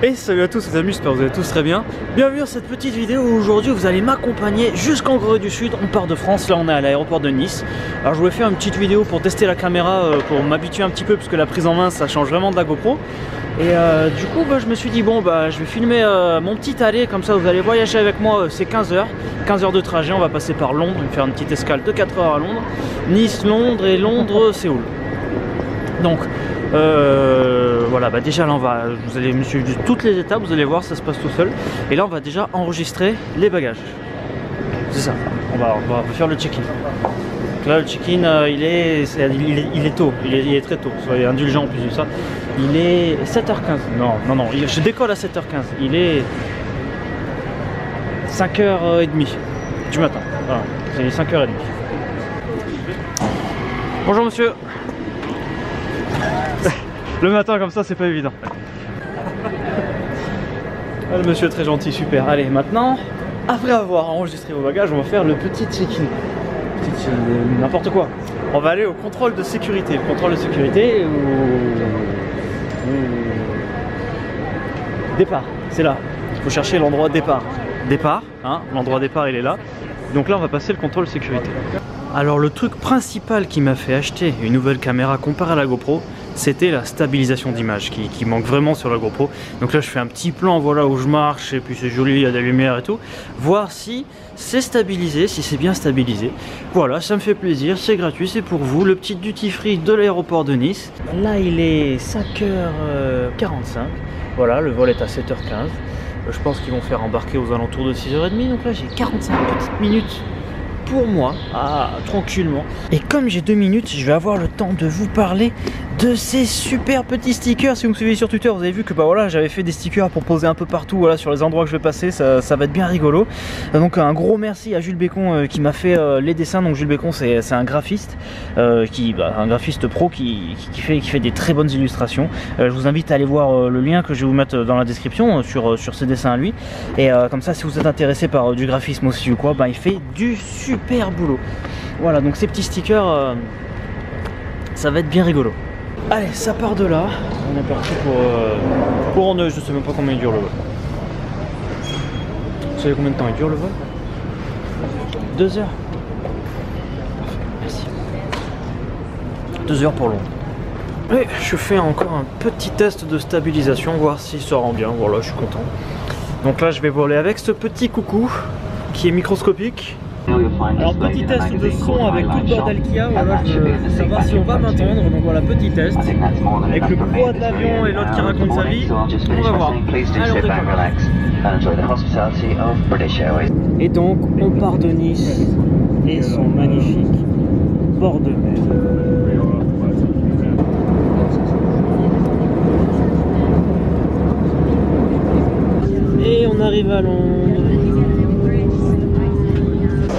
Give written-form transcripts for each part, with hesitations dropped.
Et salut à tous les amis, j'espère que vous allez tous très bien. Bienvenue dans cette petite vidéo où aujourd'hui vous allez m'accompagner jusqu'en Corée du Sud. On part de France, là on est à l'aéroport de Nice. Alors je voulais faire une petite vidéo pour tester la caméra, pour m'habituer un petit peu, parce que la prise en main ça change vraiment de la GoPro. Et du coup je me suis dit bon je vais filmer mon petit aller, comme ça vous allez voyager avec moi. C'est 15 heures de trajet, on va passer par Londres, on va faire une petite escale de 4 heures à Londres, Nice, Londres et Londres, Séoul. Donc voilà, déjà là vous allez me suivre toutes les étapes, vous allez voir, ça se passe tout seul. Et là on va déjà enregistrer les bagages. C'est ça, on va faire le check-in. Là le check-in il est tôt, il est très tôt, soyez indulgents en plus de ça. Il est 7h15, non, je décolle à 7h15, il est 5h30 du matin, voilà, c'est 5h30. Bonjour monsieur. Le matin comme ça c'est pas évident. Ah, le monsieur est très gentil, super. Allez, maintenant, après avoir enregistré vos bagages, on va faire le petit check-in. N'importe quoi. On va aller au contrôle de sécurité. Le contrôle de sécurité départ, c'est là. Il faut chercher l'endroit départ. Départ, hein, l'endroit départ il est là. Donc là on va passer le contrôle de sécurité. Alors le truc principal qui m'a fait acheter une nouvelle caméra comparée à la GoPro, c'était la stabilisation d'image qui manque vraiment sur la GoPro. Donc là je fais un petit plan, voilà, où je marche et puis c'est joli, il y a des lumières et tout. Voir si c'est stabilisé, si c'est bien stabilisé. Voilà, ça me fait plaisir, c'est gratuit, c'est pour vous. Le petit duty free de l'aéroport de Nice. Là il est 5h45. Voilà, le vol est à 7h15. Je pense qu'ils vont faire embarquer aux alentours de 6h30. Donc là j'ai 45 petites minutes pour moi, tranquillement. Et comme j'ai 2 minutes, je vais avoir le temps de vous parler de ces super petits stickers. Si vous me suivez sur Twitter, vous avez vu que voilà, j'avais fait des stickers pour poser un peu partout, voilà, sur les endroits que je vais passer. Ça va être bien rigolo. Donc un gros merci à Jules Bécon qui m'a fait les dessins. Donc Jules Bécon c'est un graphiste, un graphiste pro qui fait des très bonnes illustrations. Je vous invite à aller voir le lien que je vais vous mettre dans la description sur ses dessins à lui. Et comme ça, si vous êtes intéressé par du graphisme aussi ou quoi, il fait du super boulot. Voilà, donc ces petits stickers, ça va être bien rigolo. Allez, ça part de là. On est parti pour je sais même pas combien il dure le vol. Vous savez combien de temps il dure le vol? 2 heures. Merci. 2 heures pour Londres. Et je fais encore un petit test de stabilisation, voir si ça rend bien. Voilà, je suis content. Donc là, je vais voler avec ce petit coucou qui est microscopique. Alors petit test de son avec tout le bordel qu'il y a, voilà, je veux savoir si on va m'entendre, donc voilà, petit test, avec le poids de l'avion et l'autre qui raconte sa vie, on va voir. Allez, et donc on part de Nice et son magnifique bord de mer. Et on arrive à Londres.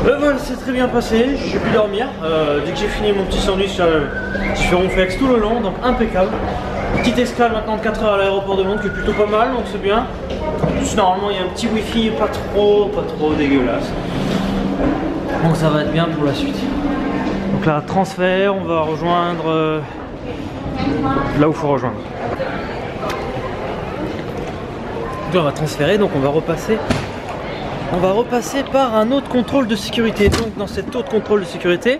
Le vol s'est très bien passé, j'ai pu dormir. Dès que j'ai fini mon petit sandwich, j'ai fait ronflex tout le long, donc impeccable. Petite escale maintenant de 4 heures à l'aéroport de Londres qui est plutôt pas mal, donc c'est bien. En plus, normalement il y a un petit wifi pas trop dégueulasse. Donc ça va être bien pour la suite. Donc là, transfert, on va rejoindre là où il faut rejoindre. Donc là, on va transférer, donc on va repasser par un autre contrôle de sécurité. Donc dans cet autre contrôle de sécurité,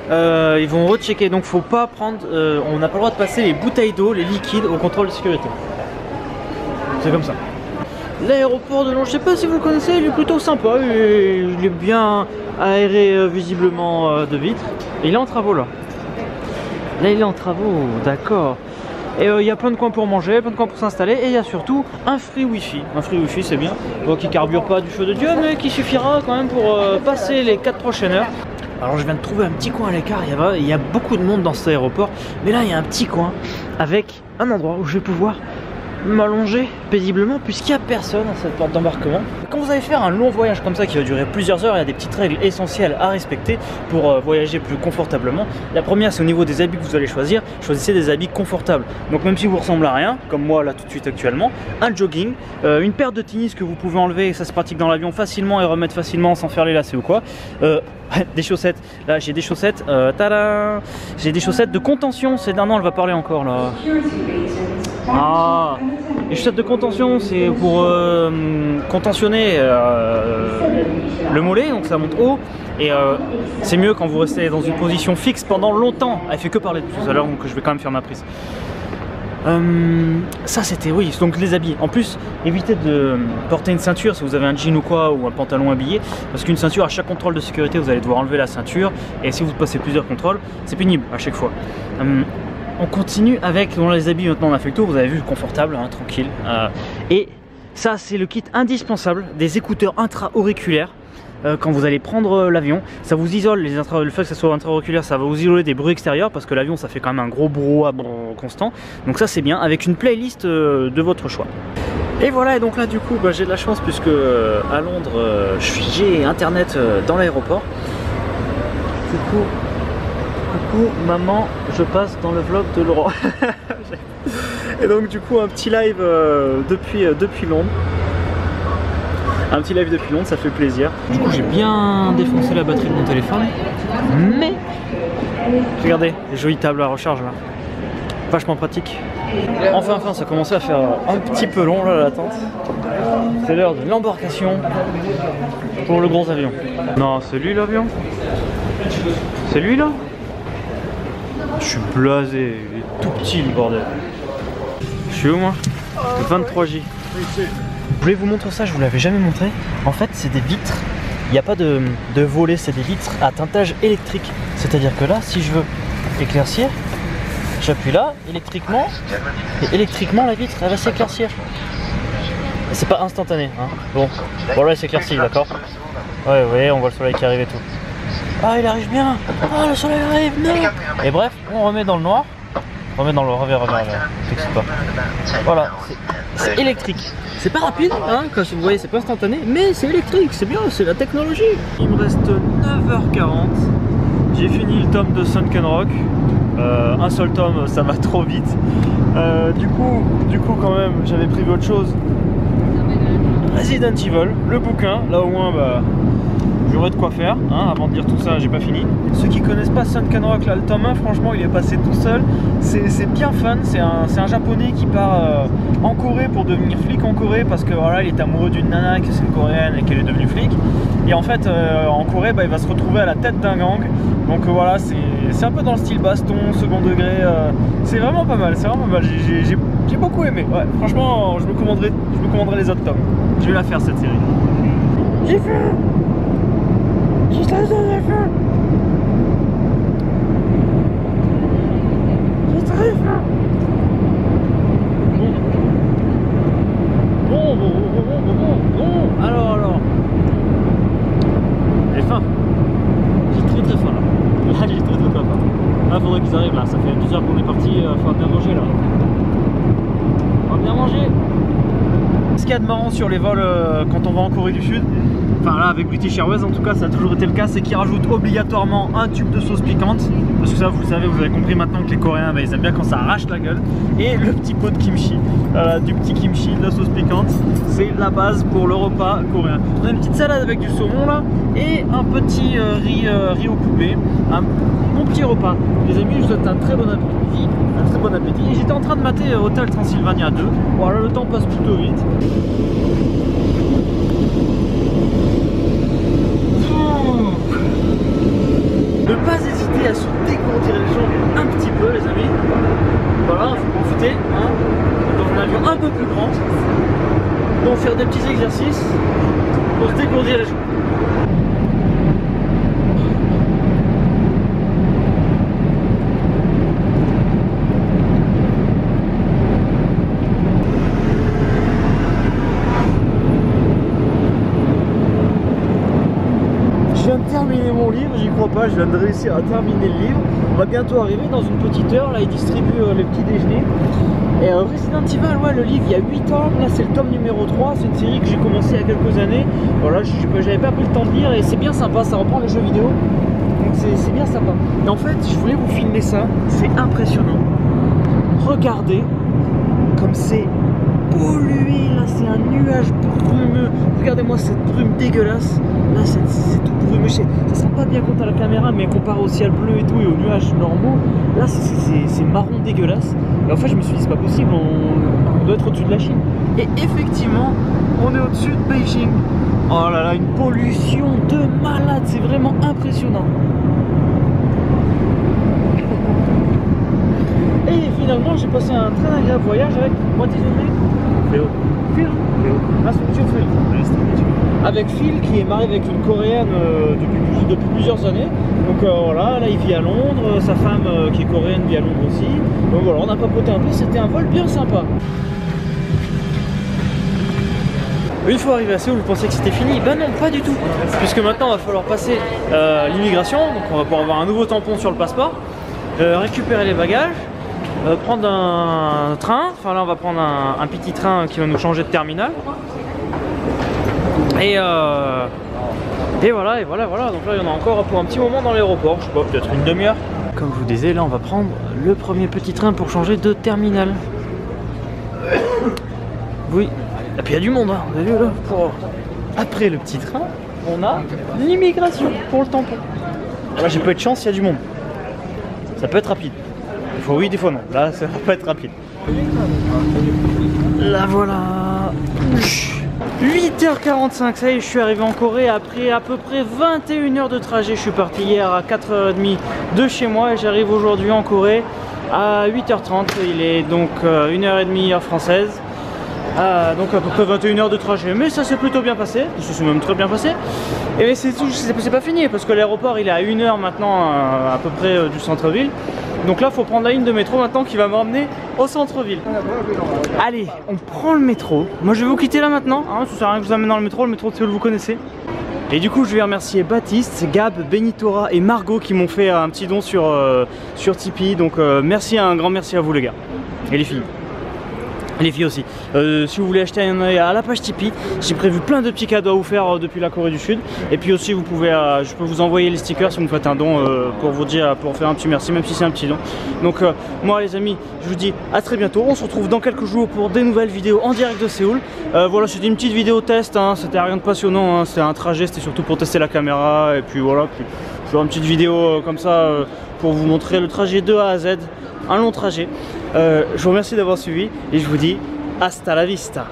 ils vont rechecker. Donc faut pas prendre, on n'a pas le droit de passer les bouteilles d'eau, les liquides au contrôle de sécurité. C'est comme ça. L'aéroport de Londres, je sais pas si vous le connaissez, il est plutôt sympa. Il est bien aéré visiblement de vitres. Et il est en travaux là. Là il est en travaux, d'accord. Et il y a plein de coins pour manger, plein de coins pour s'installer, et il y a surtout un free wifi. Un free wifi c'est bien, qui carbure pas du feu de Dieu, mais qui suffira quand même pour passer les 4 prochaines heures. Alors je viens de trouver un petit coin à l'écart, il y a beaucoup de monde dans cet aéroport, mais là il y a un petit coin avec un endroit où je vais pouvoir m'allonger paisiblement puisqu'il n'y a personne à cette porte d'embarquement. Quand vous allez faire un long voyage comme ça qui va durer plusieurs heures, il y a des petites règles essentielles à respecter pour voyager plus confortablement. La première, c'est au niveau des habits que vous allez choisir. Choisissez des habits confortables. Donc même si vous ressemblez à rien, comme moi là tout de suite actuellement, un jogging, une paire de tennis que vous pouvez enlever, ça se pratique dans l'avion facilement et remettre facilement sans faire les lacets ou quoi. Des chaussettes, là j'ai des chaussettes, tada, j'ai des chaussettes de contention, c'est d'un an, elle va parler encore là. Ah, Les chaussettes de contention, c'est pour contentionner le mollet, donc ça monte haut. Et c'est mieux quand vous restez dans une position fixe pendant longtemps. Elle fait que parler de tout à l'heure, donc je vais quand même faire ma prise. Ça c'était, oui, donc les habits. En plus, évitez de porter une ceinture si vous avez un jean ou quoi, ou un pantalon habillé, parce qu'une ceinture, à chaque contrôle de sécurité, vous allez devoir enlever la ceinture, et si vous passez plusieurs contrôles, c'est pénible à chaque fois. On continue avec les habits. Maintenant on a fait le tour, vous avez vu, confortable, hein, tranquille. Et ça c'est le kit indispensable, des écouteurs intra-auriculaires. Quand vous allez prendre l'avion, ça vous isole, le fait que ça soit intra-auriculaire, ça va vous isoler des bruits extérieurs, parce que l'avion ça fait quand même un gros brouhaha constant. Donc ça c'est bien, avec une playlist de votre choix. Et voilà, et donc là du coup j'ai de la chance, puisque à Londres j'ai internet dans l'aéroport. Coucou maman, je passe dans le vlog de Laurent. Et donc du coup un petit live depuis Londres. Un petit live depuis Londres, ça fait plaisir. Du coup j'ai bien défoncé la batterie de mon téléphone. Mais regardez, les jolies tables à recharge là. Vachement pratique. Enfin ça commençait à faire un petit peu long là l'attente. C'est l'heure de l'embarcation pour le gros avion. Non, c'est lui l'avion. C'est lui là. Je suis blasé, il est tout petit le bordel. Je suis où moi? 23J. Je voulais vous montrer ça, je vous l'avais jamais montré. En fait c'est des vitres, il n'y a pas de volet, c'est des vitres à teintage électrique. C'est-à-dire que là, si je veux éclaircir, j'appuie là, électriquement, et électriquement la vitre elle va s'éclaircir. C'est pas instantané, hein. Bon, là elle s'éclaircit, d'accord. Ouais, vous voyez, on voit le soleil qui arrive et tout. Ah, il arrive bien. Ah, le soleil arrive, non. Et bref, on remet dans le noir. On remet dans le reviens. T'excites pas. Voilà, c'est électrique. C'est pas rapide, hein, comme vous voyez, c'est pas instantané, mais c'est électrique, c'est bien, c'est la technologie. Il me reste 9h40. J'ai fini le tome de Sunken Rock. Un seul tome, ça va trop vite. Du coup, quand même, j'avais prévu autre chose. Resident Evil, le bouquin, là au moins, j'aurais de quoi faire, hein, avant de dire tout ça, j'ai pas fini. Ceux qui connaissent pas Sunken Rock, là, le tome 1, franchement, il est passé tout seul. C'est bien fun, c'est un japonais qui part en Corée pour devenir flic en Corée, parce que voilà, il est amoureux d'une nana, que c'est une coréenne et qu'elle est devenue flic. Et en fait, en Corée, il va se retrouver à la tête d'un gang. Donc voilà, c'est un peu dans le style baston, second degré. C'est vraiment pas mal, c'est vraiment pas mal. J'ai beaucoup aimé. Ouais, franchement, je me commanderai les autres tomes. Je vais la faire cette série. J'ai faim. J'ai très faim. J'ai très faim. Bon. Alors. J'ai faim. J'ai très faim là. Là, j'ai très faim. Là, faudrait qu'ils arrivent là. Ça fait 2 heures qu'on est parti. Faut bien manger là. On va bien manger. Ce qu'il y a de marrant sur les vols quand on va en Corée du Sud, enfin là avec British Airways en tout cas, ça a toujours été le cas, c'est qu'ils rajoutent obligatoirement un tube de sauce piquante. Parce que ça, vous le savez, vous avez compris maintenant que les Coréens, ils aiment bien quand ça arrache la gueule. Et le petit pot de kimchi, du petit kimchi, de la sauce piquante, c'est la base pour le repas coréen. On a une petite salade avec du saumon là, et un petit riz au poulet. Un bon petit repas. Les amis, je vous souhaite un très bon appétit. Et j'étais en train de mater Hotel Transylvania 2. Voilà, le temps passe plutôt vite. Ne pas hésiter à se dégourdir les jambes un petit peu, les amis. Voilà, il faut profiter, hein, dans un avion un peu plus grand. Donc faire des petits exercices pour se dégourdir les jambes. Je viens de terminer mon livre, j'y crois pas, je viens de réussir à terminer le livre. On va bientôt arriver dans une petite heure, là ils distribuent les petits déjeuners. Et Resident Evil, ouais, le livre il y a 8 ans, là c'est le tome numéro 3, c'est une série que j'ai commencé il y a quelques années. Voilà, j'avais pas pris le temps de lire et c'est bien sympa, ça reprend les jeux vidéo. Donc c'est bien sympa. Et en fait, je voulais vous filmer ça, c'est impressionnant. Regardez comme c'est pollué, là c'est un nuage brumeux. Regardez-moi cette brume dégueulasse. Là c'est tout brumeux. Ça se rend pas bien compte à la caméra, mais comparé au ciel bleu et tout et aux nuages normaux, là c'est marron dégueulasse. Et en fait je me suis dit c'est pas possible, doit être au-dessus de la Chine. Et effectivement, on est au-dessus de Beijing. Oh là là, une pollution de malade, c'est vraiment impressionnant. Et finalement, j'ai passé un très agréable voyage avec what is your name? Phil. Phil. Ah, c'est monsieur Phil. Avec Phil qui est marié avec une coréenne depuis plusieurs années. Donc voilà, là il vit à Londres, sa femme qui est coréenne vit à Londres aussi. Donc voilà, on a papoté un peu, c'était un vol bien sympa. Une fois arrivé à Séoul, vous pensiez que c'était fini? Ben non, pas du tout. Puisque maintenant, il va falloir passer l'immigration. Donc on va pouvoir avoir un nouveau tampon sur le passeport, récupérer les bagages, prendre un train. Enfin là, on va prendre un petit train qui va nous changer de terminal. Et voilà. Donc là, il y en a encore pour un petit moment dans l'aéroport. Je sais pas, peut-être une demi-heure. Comme je vous disais, là, on va prendre le premier petit train pour changer de terminal. Oui. Et puis il y a du monde, hein. Vous avez vu là Après le petit train, on a l'immigration pour le tampon. Là j'ai pas eu de chance, il y a du monde. Ça peut être rapide. Des fois oui, des fois non. Là ça va pas être rapide. Là voilà. 8h45, ça y est, je suis arrivé en Corée après à peu près 21 heures de trajet. Je suis parti hier à 4h30 de chez moi et j'arrive aujourd'hui en Corée à 8h30. Il est donc 1h30 heure française. Donc à peu près 21 heures de trajet, mais ça s'est plutôt bien passé, ça s'est même très bien passé. Et c'est pas fini parce que l'aéroport il est à 1 heure maintenant à peu près du centre-ville. Donc là il faut prendre la ligne de métro maintenant qui va me ramener au centre-ville. Allez, on prend le métro. Moi je vais vous quitter là maintenant, hein, ça sert à rien que je vous amène dans le métro de Séoul vous connaissez. Et du coup je vais remercier Baptiste, Gab, Benitora et Margot qui m'ont fait un petit don sur Tipeee. Donc merci, un grand merci à vous les gars. Et les filles. Les filles aussi. Si vous voulez acheter un œil à la page Tipeee, j'ai prévu plein de petits cadeaux à vous faire depuis la Corée du Sud. Et puis aussi vous pouvez, je peux vous envoyer les stickers si vous me faites un don pour vous dire, pour faire un petit merci, même si c'est un petit don. Donc moi les amis, je vous dis à très bientôt. On se retrouve dans quelques jours pour des nouvelles vidéos en direct de Séoul. Voilà, c'était une petite vidéo test, hein, c'était rien de passionnant, hein, c'était un trajet, c'était surtout pour tester la caméra. Et puis voilà, puis je ferai une petite vidéo comme ça pour vous montrer le trajet de A à Z. Un long trajet. Je vous remercie d'avoir suivi et je vous dis hasta la vista.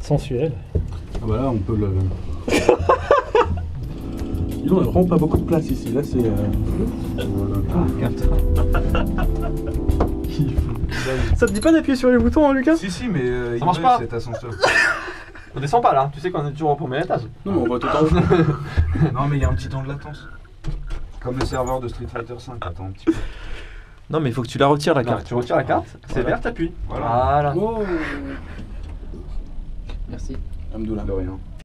Sensuel. Ah bah là on peut le... Ils ont vraiment pas beaucoup de place ici, là c'est... Ça te dit pas d'appuyer sur les boutons hein, Lucas? Si mais ça marche pas cet ascenseur. On descend pas là, tu sais qu'on est toujours au premier étage. Non mais on va tout en Non mais il y a un petit temps de latence. Comme le serveur de Street Fighter 5, attends un petit peu. Non mais il faut que tu la retires la carte. Non, Tu retires la carte, c'est voilà. vert, t'appuies. Voilà. Voilà. Oh. Merci. Amdoula. De rien.